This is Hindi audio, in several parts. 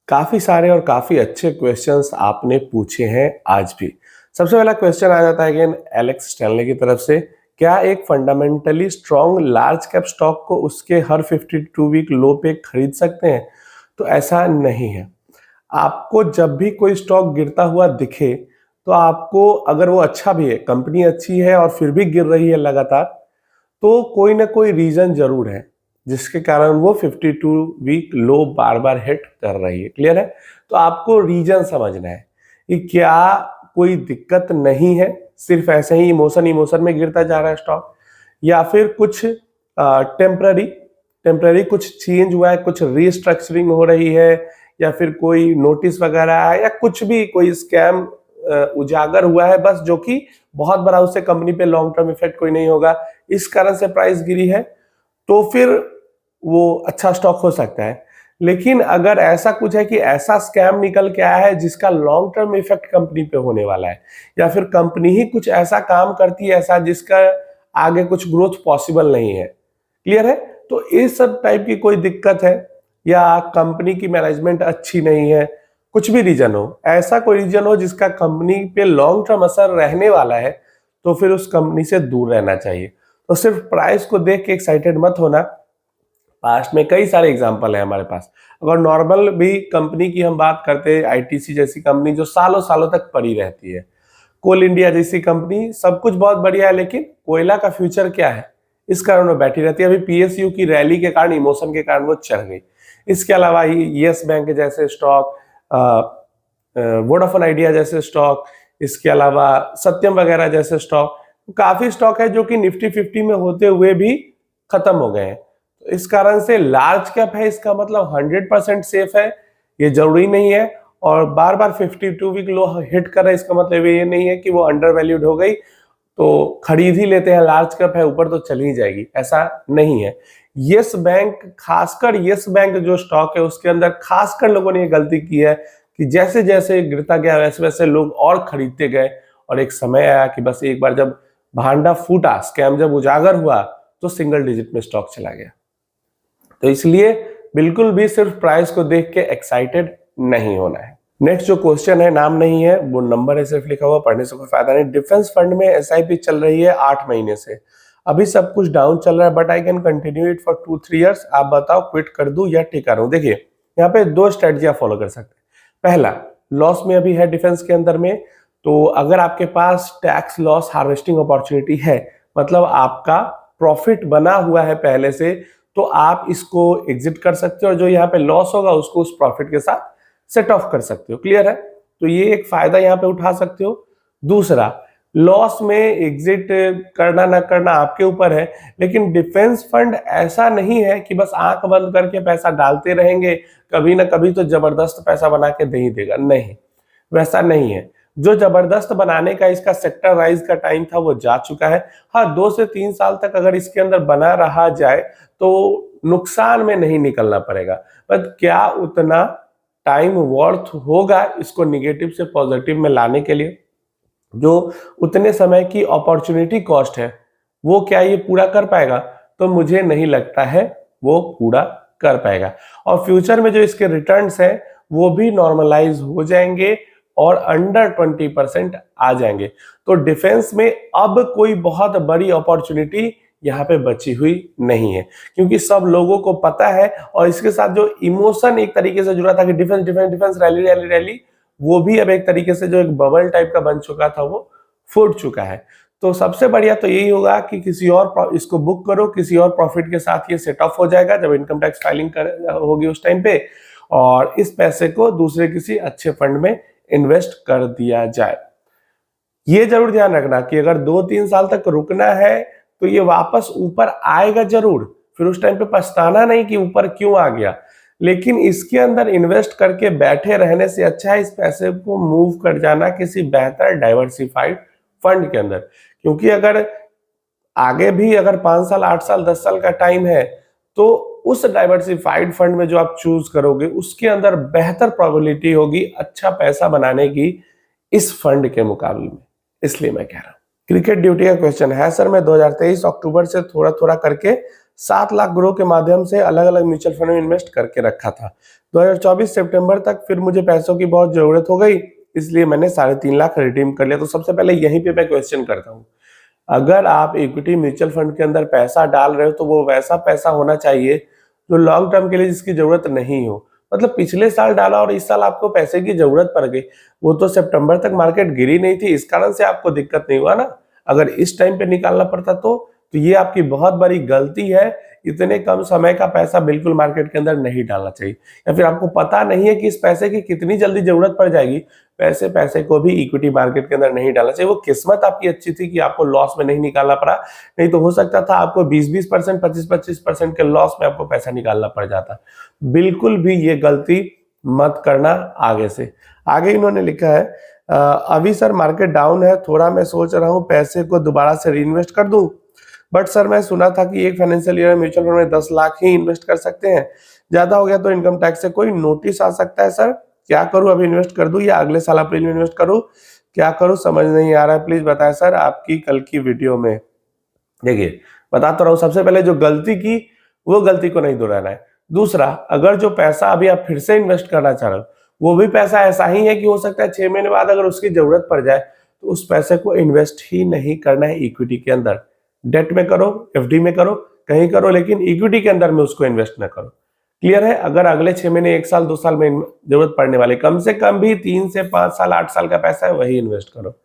काफी सारे और काफी अच्छे क्वेश्चंस आपने पूछे हैं आज भी। सबसे पहला क्वेश्चन आ जाता है अगेन एलेक्स स्टैनले की तरफ से। क्या एक fundamentally strong large cap stock को उसके हर 52 वीक लो पे खरीद सकते हैं? तो ऐसा नहीं है। आपको जब भी कोई स्टॉक गिरता हुआ दिखे तो आपको, अगर वो अच्छा भी है, कंपनी अच्छी है और फिर भी गिर रही है लगातार, तो कोई ना कोई रीजन जरूर है जिसके कारण वो 52 वीक लो बार बार हिट कर रही है। क्लियर है? तो आपको रीजन समझना है कि क्या कोई दिक्कत नहीं है, सिर्फ ऐसे ही इमोशन इमोशन में गिरता जा रहा है स्टॉक, या फिर कुछ टेम्पररी टेम्पररी कुछ चेंज हुआ है, कुछ रीस्ट्रक्चरिंग हो रही है, या फिर कोई नोटिस वगैरह है, या कुछ भी कोई स्कैम उजागर हुआ है बस, जो कि बहुत बड़ा उससे कंपनी पे लॉन्ग टर्म इफेक्ट कोई नहीं होगा, इस कारण से प्राइस गिरी है, तो फिर वो अच्छा स्टॉक हो सकता है। लेकिन अगर ऐसा कुछ है कि ऐसा स्कैम निकल के आया है जिसका लॉन्ग टर्म इफेक्ट कंपनी पे होने वाला है, या फिर कंपनी ही कुछ ऐसा काम करती है ऐसा जिसका आगे कुछ ग्रोथ पॉसिबल नहीं है, क्लियर है, तो इस सब टाइप की कोई दिक्कत है, या कंपनी की मैनेजमेंट अच्छी नहीं है, कुछ भी रीजन हो, ऐसा कोई रीजन हो जिसका कंपनी पे लॉन्ग टर्म असर रहने वाला है, तो फिर उस कंपनी से दूर रहना चाहिए। तो सिर्फ प्राइस को देख के एक्साइटेड मत होना। पास्ट में कई सारे एग्जांपल है हमारे पास। अगर नॉर्मल भी कंपनी की हम बात करते हैं, आईटीसी जैसी कंपनी जो सालों सालों तक पड़ी रहती है, कोल इंडिया जैसी कंपनी, सब कुछ बहुत बढ़िया है, लेकिन कोयला का फ्यूचर क्या है, इस कारण वो बैठी रहती है। अभी पीएसयू की रैली के कारण, इमोशन के कारण वो चढ़ गई। इसके अलावा यस बैंक जैसे स्टॉक, वोडाफोन आइडिया जैसे स्टॉक, इसके अलावा सत्यम वगैरह जैसे स्टॉक, काफी स्टॉक है जो कि निफ्टी 50 में होते हुए भी खत्म हो गए हैं। तो इस कारण से लार्ज कैप है, इसका मतलब 100% सेफ है, ये जरूरी नहीं है। और बार बार 52 वीक लो हिट कर रहा है, इसका मतलब ये नहीं है कि वो अंडर वैल्यूड हो गई तो खरीद ही लेते हैं, लार्ज कैप है ऊपर तो चली ही जाएगी, ऐसा नहीं है। यस बैंक, खासकर यस बैंक जो स्टॉक है उसके अंदर खासकर लोगों ने ये गलती की है कि जैसे जैसे गिरता गया वैसे वैसे लोग और खरीदते गए, और एक समय आया कि बस एक बार जब भांडा फूटा, स्कैम जब उजागर हुआ, तो सिंगल डिजिट में स्टॉक चला गया। तो इसलिए बिल्कुल भी सिर्फ प्राइस को देख के एक्साइटेड नहीं होना है। नेक्स्ट जो क्वेश्चन है, नाम नहीं है, वो नंबर है सिर्फ लिखा हुआ, पढ़ने से कोई फायदा नहीं। डिफेंस फंड में एसआईपी चल रही है 8 महीने से, अभी सब कुछ डाउन चल रहा है, but I can continue it for 2-3 years. आप बताओ क्विट कर दूं या टिका रहूं? देखिए, यहाँ पे 2 स्ट्रेटजी आप फॉलो कर सकते हैं। पहला, लॉस में अभी है डिफेंस के अंदर में, तो अगर आपके पास टैक्स लॉस हार्वेस्टिंग अपॉर्चुनिटी है, मतलब आपका प्रॉफिट बना हुआ है पहले से, तो आप इसको एग्जिट कर सकते हो और जो यहाँ पे लॉस होगा उसको उस प्रॉफिट के साथ सेट ऑफ कर सकते हो। क्लियर है? तो ये एक फायदा यहाँ पे उठा सकते हो। दूसरा, लॉस में एग्जिट करना ना करना आपके ऊपर है, लेकिन डिफेंस फंड ऐसा नहीं है कि बस आंख बंद करके पैसा डालते रहेंगे, कभी ना कभी तो जबरदस्त पैसा बना के दे ही देगा। नहीं, वैसा नहीं है। जो जबरदस्त बनाने का इसका सेक्टर राइज का टाइम था वो जा चुका है। हाँ, 2 से 3 साल तक अगर इसके अंदर बना रहा जाए तो नुकसान में नहीं निकलना पड़ेगा, बट क्या उतना टाइम वर्थ होगा इसको निगेटिव से पॉजिटिव में लाने के लिए? जो उतने समय की अपॉर्चुनिटी कॉस्ट है, वो क्या ये पूरा कर पाएगा? तो मुझे नहीं लगता है वो पूरा कर पाएगा। और फ्यूचर में जो इसके रिटर्न्स है वो भी नॉर्मलाइज हो जाएंगे और अंडर 20% आ जाएंगे। तो डिफेंस में अब कोई बहुत बड़ी अपॉर्चुनिटी यहाँ पे बची हुई नहीं है, क्योंकि सब लोगों को पता है। और इसके साथ जो इमोशन एक तरीके से जुड़ा था कि defence defence defence, rally rally rally, वो भी अब एक तरीके से जो एक बबल टाइप का बन चुका था वो फूट चुका है। तो सबसे बढ़िया तो यही होगा कि किसी और इसको बुक करो, किसी और प्रॉफिट के साथ ये सेट ऑफ हो जाएगा जब इनकम टैक्स फाइलिंग होगी उस टाइम पे, और इस पैसे को दूसरे किसी अच्छे फंड में इन्वेस्ट कर दिया जाए। ये जरूर ध्यान रखना कि अगर 2-3 साल तक रुकना है तो ये वापस ऊपर आएगा जरूर, फिर उस टाइम पे पछताना नहीं कि ऊपर क्यों आ गया। लेकिन इसके अंदर इन्वेस्ट करके बैठे रहने से अच्छा है इस पैसे को मूव कर जाना किसी बेहतर डाइवर्सिफाइड फंड के अंदर, क्योंकि अगर आगे भी अगर 5 साल 8 साल 10 साल का टाइम है तो उस डाइवर्सिफाइड फंड में जो आप चूज करोगे उसके अंदर बेहतर प्रोबेबिलिटी होगी अच्छा पैसा बनाने की इस फंड के मुकाबले में। इसलिए मैं कह रहा हूं। क्रिकेट ड्यूटी का क्वेश्चन है सर, मैं 2023 अक्टूबर से थोड़ा थोड़ा करके 7 लाख ग्रो के माध्यम से अलग अलग म्यूचुअल फंड में इन्वेस्ट करके रखा था। 2024 सितंबर तक फिर मुझे पैसों की बहुत जरूरत हो गई, इसलिए मैंने 3.5 लाख रिडीम कर लिया। तो सबसे पहले यहीं पे मैं क्वेश्चन करता हूँ, अगर आप इक्विटी म्यूचुअल फंड के अंदर पैसा डाल रहे हो तो वो वैसा पैसा होना चाहिए जो लॉन्ग टर्म के लिए जिसकी जरूरत नहीं हो। मतलब पिछले साल डाला और इस साल आपको पैसे की जरूरत पड़ गई, वो तो सितंबर तक मार्केट गिरी नहीं थी, इस कारण से आपको दिक्कत नहीं हुआ ना। अगर इस टाइम पे निकालना पड़ता तो ये आपकी बहुत बड़ी गलती है। इतने कम समय का पैसा बिल्कुल मार्केट के अंदर नहीं डालना चाहिए, या फिर आपको पता नहीं है कि इस पैसे की कितनी जल्दी जरूरत पड़ जाएगी, पैसे को भी इक्विटी मार्केट के अंदर नहीं डालना चाहिए। वो किस्मत आपकी अच्छी थी कि आपको लॉस में नहीं निकालना पड़ा, नहीं तो हो सकता था आपको 20% 25% के लॉस में आपको पैसा निकालना पड़ जाता। बिल्कुल भी ये गलती मत करना आगे से। आगे इन्होंने लिखा है अभी सर मार्केट डाउन है, थोड़ा मैं सोच रहा हूँ पैसे को दोबारा से रीइन्वेस्ट कर दूं, बट सर मैं सुना था कि एक फाइनेंशियल ईयर में म्यूचुअल फंड में 10 लाख ही इन्वेस्ट कर सकते हैं, ज्यादा हो गया तो इनकम टैक्स से कोई नोटिस आ सकता है सर, क्या करूं, अभी इन्वेस्ट कर दूं या अगले साल अप्रैल में इन्वेस्ट करूं, क्या करूं समझ नहीं आ रहा है, प्लीज बताएं सर आपकी कल की वीडियो में। देखिए बता तो रहा हूं, सबसे पहले जो गलती की वो गलती को नहीं दोहराना है। दूसरा, अगर जो पैसा अभी आप फिर से इन्वेस्ट करना चाह रहे हो वो भी पैसा ऐसा ही है कि हो सकता है 6 महीने बाद अगर उसकी जरूरत पड़ जाए तो उस पैसे को इन्वेस्ट ही नहीं करना है इक्विटी के अंदर। डेट में करो, एफडी में करो, कहीं करो, लेकिन इक्विटी के अंदर में उसको इन्वेस्ट न करो। क्लियर है? अगर अगले 6 महीने, 1 साल, 2 साल में जरूरत पड़ने वाले कम से कम भी 3 से 5 साल, 8 साल का पैसा है वही इन्वेस्ट करो।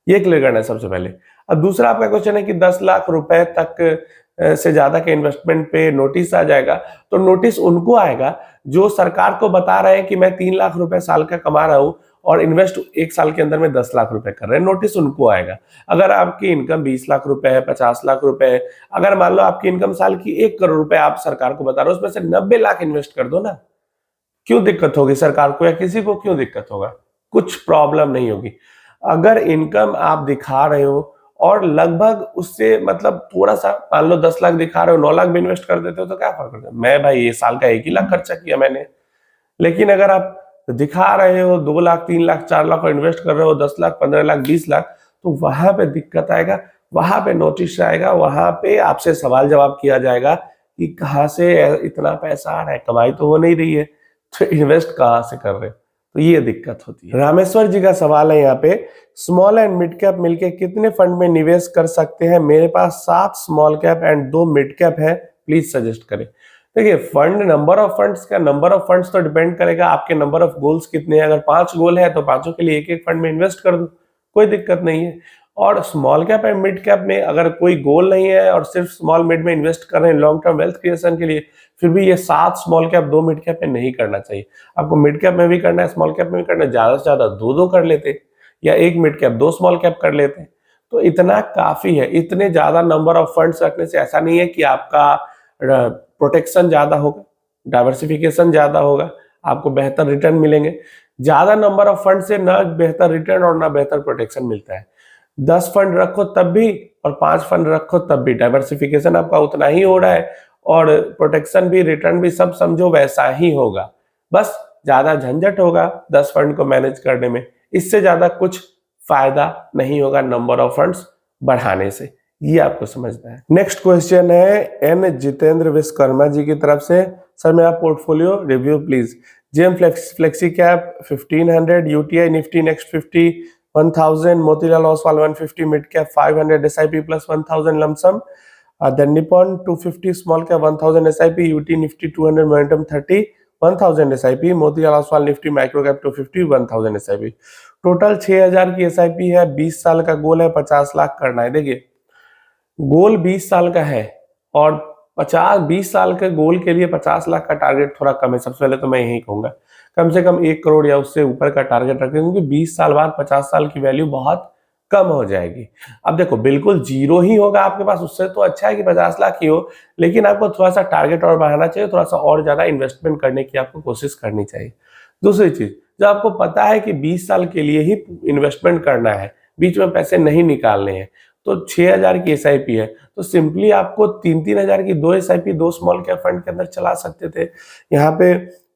ये क्लियर करना है सबसे पहले। अब दूसरा आपका क्वेश्चन है कि 10 लाख रुपए तक से ज्यादा के इन्वेस्टमेंट पे नोटिस आ जाएगा। तो नोटिस उनको आएगा जो सरकार को बता रहे हैं कि मैं 3 लाख रुपए साल का कमा रहा हूं और इन्वेस्ट 1 साल के अंदर में 10 लाख रुपए कर रहे हैं, नोटिस उनको आएगा। अगर आपकी इनकम 20 लाख रुपए है, 50 लाख रुपए है, अगर मान लो आपकी इनकम साल की 1 करोड़ रुपए आप सरकार को बता रहे हो, उसमें से 90 लाख इन्वेस्ट कर दो ना। क्यों दिक्कत होगी सरकार को या किसी को, क्यों दिक्कत होगा? कुछ प्रॉब्लम नहीं होगी। अगर इनकम आप दिखा रहे हो और लगभग उससे मतलब थोड़ा सा, मान लो 10 लाख दिखा रहे हो, 9 लाख भी इन्वेस्ट कर देते हो तो क्या फर्क पड़ता है? मैं भाई ये साल का 1 ही लाख खर्चा किया मैंने। लेकिन अगर आप दिखा रहे हो 2 लाख, 3 लाख, 4 लाख और इन्वेस्ट कर रहे हो 10 लाख, 15 लाख, 20 लाख, तो वहां पे दिक्कत आएगा, वहां पे नोटिस आएगा, वहां पे आपसे सवाल जवाब किया जाएगा कि कहां से इतना पैसा आ रहा है, कमाई तो हो नहीं रही है, तो इन्वेस्ट कहां से कर रहे हो? तो ये दिक्कत होती है। रामेश्वर जी का सवाल है यहाँ पे, स्मॉल एंड मिड कैप मिलके कितने फंड में निवेश कर सकते हैं? मेरे पास 7 small cap and 2 mid cap है, प्लीज सजेस्ट करें। देखिए फंड, नंबर ऑफ फंड्स का, नंबर ऑफ फंड्स तो डिपेंड करेगा आपके नंबर ऑफ गोल्स कितने हैं। अगर 5 गोल है तो पांचों के लिए एक एक फंड में इन्वेस्ट कर दो, कोई दिक्कत नहीं है। और small cap and mid cap में अगर कोई गोल नहीं है और सिर्फ स्मॉल मिड में इन्वेस्ट कर रहे हैं लॉन्ग टर्म वेल्थ क्रिएशन के लिए, फिर भी ये 7 स्मॉल कैप 2 मिड कैप में नहीं करना चाहिए। आपको मिड कैप में भी करना है, स्मॉल कैप में भी करना है, ज्यादा से ज्यादा 2 कर लेते, या 1 मिड कैप 2 स्मॉल कैप कर लेते, तो इतना काफी है। इतने ज्यादा नंबर ऑफ फंड्स रखने से ऐसा नहीं है कि आपका प्रोटेक्शन ज्यादा होगा, डाइवर्सिफिकेशन ज्यादा होगा, आपको बेहतर रिटर्न मिलेंगे। ज्यादा नंबर ऑफ फंड से ना बेहतर रिटर्न और ना बेहतर प्रोटेक्शन मिलता है। 10 फंड रखो तब भी और 5 फंड रखो तब भी डाइवर्सिफिकेशन आपका उतना ही हो रहा है और प्रोटेक्शन भी, रिटर्न भी सब समझो वैसा ही होगा। बस ज्यादा झंझट होगा 10 फंड को मैनेज करने में, इससे ज्यादा कुछ फायदा नहीं होगा नंबर ऑफ फंड्स बढ़ाने से, ये आपको समझना है। नेक्स्ट क्वेश्चन है एन जितेंद्र विश्वकर्मा जी की तरफ से, सर मेरा portfolio review please. JM flexi cap 1500, UTI Nifty next 50 1000, Motilal Oswal 150, mid cap 500 SIP plus 1000 lump sum, then Nippon 250 small cap 1000 SIP, UT Nifty 200 momentum 30 1000 SIP, Motilal Oswal Nifty micro cap 250 1000 SIP। Total 6000 की SIP है, 20 साल का गोल है, 50 लाख करना है। देखिए गोल 20 साल का है और 20 साल के गोल के लिए 50 लाख का टारगेट थोड़ा कम है। सबसे पहले तो मैं यही कहूंगा कम से कम 1 करोड़ या उससे ऊपर का टारगेट रखें, क्योंकि 20 साल बाद 50 साल की वैल्यू बहुत कम हो जाएगी। अब देखो बिल्कुल जीरो ही होगा आपके पास, उससे तो अच्छा है कि 50 लाख ही हो, लेकिन आपको थोड़ा सा टारगेट और बढ़ाना चाहिए, थोड़ा सा और ज्यादा इन्वेस्टमेंट करने की आपको कोशिश करनी चाहिए। दूसरी चीज, जब आपको पता है कि 20 साल के लिए ही इन्वेस्टमेंट करना है, बीच में पैसे नहीं निकालने हैं, तो 6000 की SIP है, तो सिंपली आपको 3-3 हजार की 2 SIP 2 स्मॉल कैप फंड के अंदर चला सकते थे। यहाँ पे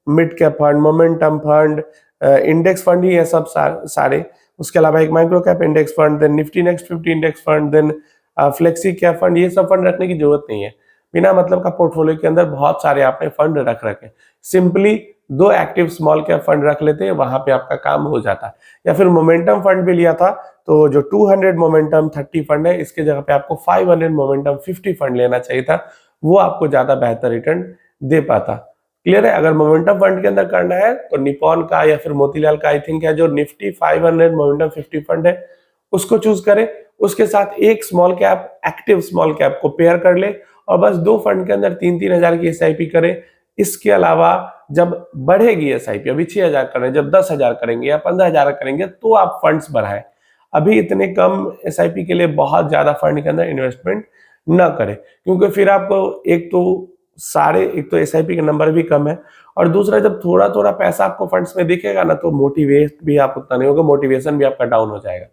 mid cap fund, momentum fund, index fund ही है सब सारे, उसके अलावा एक micro cap index fund, then Nifty next 50 index fund, then flexi cap fund, ये सब फंड रखने की जरूरत नहीं है। बिना मतलब का पोर्टफोलियो के अंदर बहुत सारे आपने फंड रख रखे, simply 2 active small cap fund रख लेते, वहां पे आपका काम हो जाता। या फिर मोमेंटम फंड भी लिया था, तो जो 200 मोमेंटम 30 फंड है, इसके जगह पे आपको 500 मोमेंटम 50 फंड लेना चाहिए था, वो आपको ज्यादा बेहतर रिटर्न दे पाता। क्लियर है? अगर मोमेंटम फंड के अंदर करना है तो निपॉन का या फिर मोतीलाल का आई थिंक है जो निफ्टी 500 मोमेंटम 50 फंड है, उसको चूज करें। उसके साथ एक small cap, active small cap को पेयर कर ले और बस 2 फंड के अंदर 3-3 हजार की एसआईपी करें। इसके अलावा जब बढ़ेगी एसआईपी, अभी 6,000 कर रहे हैं, जब 10,000 करेंगे या 15,000 करेंगे तो आप फंड्स बढ़ाएं। अभी इतने कम एसआईपी के लिए बहुत ज्यादा फंड के अंदर इन्वेस्टमेंट ना करें, क्योंकि फिर आपको एक तो एसआईपी का नंबर भी कम है, और दूसरा जब थोड़ा थोड़ा पैसा आपको फंड्स में दिखेगा ना, तो मोटिवेट भी आप उतना नहीं होगा, मोटिवेशन भी आपका डाउन हो जाएगा।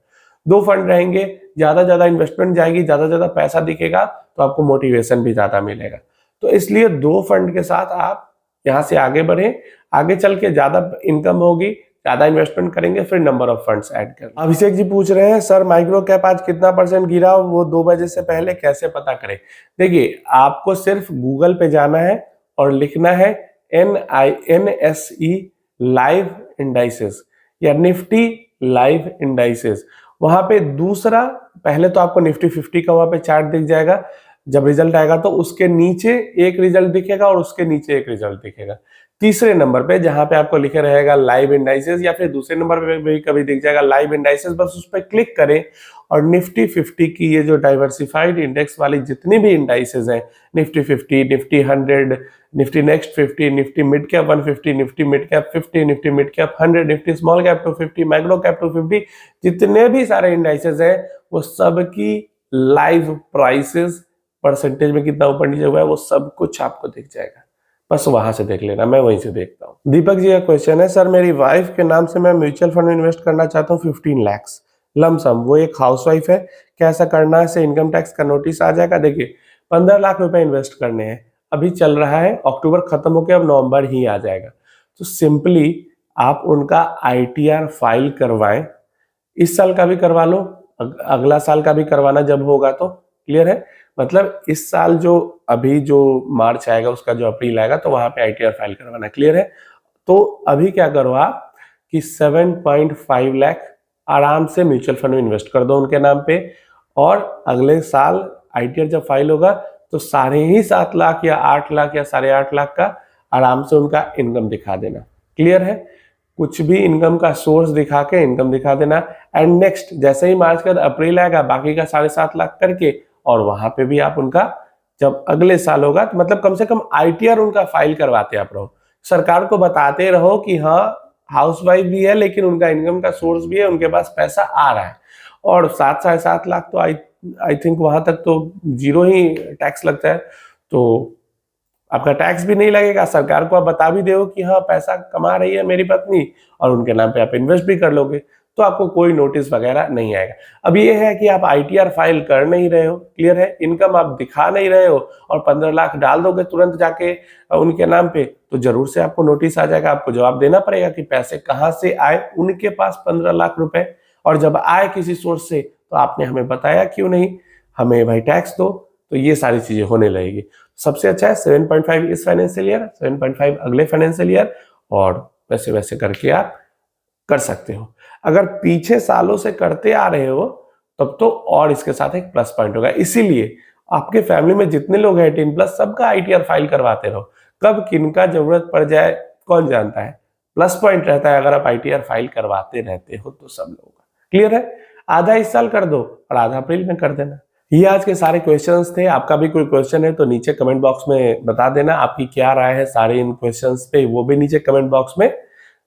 2 फंड रहेंगे, ज्यादा इन्वेस्टमेंट जाएगी, ज्यादा पैसा दिखेगा, तो आपको मोटिवेशन भी ज्यादा मिलेगा। तो इसलिए 2 फंड के साथ आप यहाँ से आगे बढ़े, आगे चल के ज्यादा इनकम होगी, ज्यादा इन्वेस्टमेंट करेंगे, फिर नंबर ऑफ फंड्स ऐड करें। अभिषेक जी पूछ रहे हैं सर माइक्रो कैप आज कितना % गिरा, वो 2 बजे से पहले कैसे पता करें? देखिए, आपको सिर्फ गूगल पे जाना है और लिखना है NSE लाइव इंडाइसेस या निफ्टी लाइव इंडाइसेस। वहां पे दूसरा, पहले तो आपको निफ्टी 50 का वहां पे चार्ट दिख जाएगा, जब रिजल्ट आएगा तो उसके नीचे एक रिजल्ट दिखेगा और उसके नीचे एक रिजल्ट दिखेगा। तीसरे नंबर पे जहां पे आपको लिखे रहेगा लाइव इंडाइसेस, या फिर दूसरे नंबर पे भी कभी दिख जाएगा लाइव इंडाइसेस, बस उस पर क्लिक करें और निफ्टी 50 की ये जो डाइवर्सिफाइड इंडेक्स वाली जितनी भी इंडाइसेस हैं, Nifty 50, Nifty 100, Nifty next 50, Nifty mid cap 150, Nifty mid cap 50, Nifty mid cap 100, Nifty small cap 250, micro cap 250, जितने भी सारे इंडाइसेस हैं वो सब की लाइव प्राइसेस, परसेंटेज में कितना ऊपर नीचे हुआ है, वो सब कुछ आपको दिख जाएगा। बस वहां से देख लेना, मैं वहीं से देखता हूँ। दीपक जी का क्वेश्चन है सर मेरी वाइफ के नाम से मैं म्यूचुअल फंड में इन्वेस्ट करना चाहता हूँ 15 लाख लमसम, वो एक हाउसवाइफ है, क्या ऐसा करना है से इनकम टैक्स का नोटिस आ जाएगा? देखिए, 15 लाख रुपए इन्वेस्ट करने हैं, अभी चल रहा है अक्टूबर खत्म होकर अब नवंबर ही आ जाएगा, तो सिंपली आप उनका ITR फाइल करवाएं, इस साल का भी करवा लो, अगला साल का भी करवाना जब होगा तो। क्लियर है? मतलब इस साल जो अभी जो मार्च आएगा उसका जो अप्रैल आएगा तो वहां पे ITR फाइल करवाना। क्लियर है? तो अभी क्या करो आप कि 7.5 लाख आराम से म्यूचुअल फंड में इन्वेस्ट कर दो उनके नाम पे, और अगले साल ITR जब फाइल होगा तो साढ़े ही 7 लाख या 8 लाख या 8.5 लाख का आराम से उनका इनकम दिखा देना। क्लियर है? कुछ भी इनकम का सोर्स दिखा के इनकम दिखा देना, एंड नेक्स्ट जैसे ही मार्च का अप्रैल आएगा बाकी का 7.5 लाख करके, और वहां पे भी आप उनका जब अगले साल होगा तो मतलब कम से कम ITR उनका फाइल करवाते आप रहो, सरकार को बताते रहो कि हाँ हाउसवाइफ भी है लेकिन उनका इनकम का सोर्स भी है, उनके पास पैसा आ रहा है। और 7-7.5 लाख तो आई थिंक वहां तक तो 0 ही टैक्स लगता है, तो आपका टैक्स भी नहीं लगेगा, सरकार को आप बता भी दो कि हाँ पैसा कमा रही है मेरी पत्नी, और उनके नाम पे आप इन्वेस्ट भी कर लोगे, तो आपको कोई नोटिस वगैरह नहीं आएगा। अब ये है कि आप ITR फाइल कर नहीं रहे हो, क्लियर है, इनकम आप दिखा नहीं रहे हो, और 15 लाख डाल दोगे तुरंत जाके उनके नाम पे, तो जरूर से आपको नोटिस आ जाएगा, आपको जवाब देना पड़ेगा कि पैसे कहाँ से आए उनके पास 15 लाख रुपए, और जब आए किसी सोर्स से तो आपने हमें बताया क्यों नहीं, हमें भाई टैक्स दो, तो ये सारी चीजें होने लगेगी। सबसे अच्छा है 7.5 इस फाइनेंशियल ईयर, 7.5 अगले फाइनेंशियल ईयर, और वैसे वैसे करके आप कर सकते हो। अगर पीछे सालों से करते आ रहे हो तब तो और इसके साथ एक प्लस पॉइंट होगा, इसीलिए आपके फैमिली में जितने लोग हैं 18+ सबका ITR फाइल करवाते रहो, कब किनका जरूरत पड़ जाए कौन जानता है। प्लस पॉइंट रहता है अगर आप ITR फाइल करवाते रहते हो तो सब लोगों का। क्लियर है? आधा इस साल कर दो और आधा अप्रैल में कर देना। ये आज के सारे क्वेश्चंस थे। आपका भी कोई क्वेश्चन है तो नीचे कमेंट बॉक्स में बता देना, आपकी क्या राय है सारे इन क्वेश्चंस पे, वो भी नीचे कमेंट बॉक्स में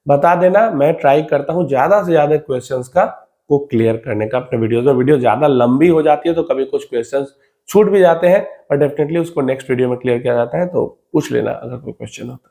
बता देना। मैं ट्राई करता हूँ ज्यादा से ज्यादा क्वेश्चंस का को क्लियर करने का अपने वीडियोस में। वीडियो ज्यादा लंबी हो जाती है तो कभी कुछ क्वेश्चंस छूट भी जाते हैं, पर डेफिनेटली उसको नेक्स्ट वीडियो में क्लियर किया जाता है, तो पूछ लेना अगर कोई क्वेश्चन हो तो।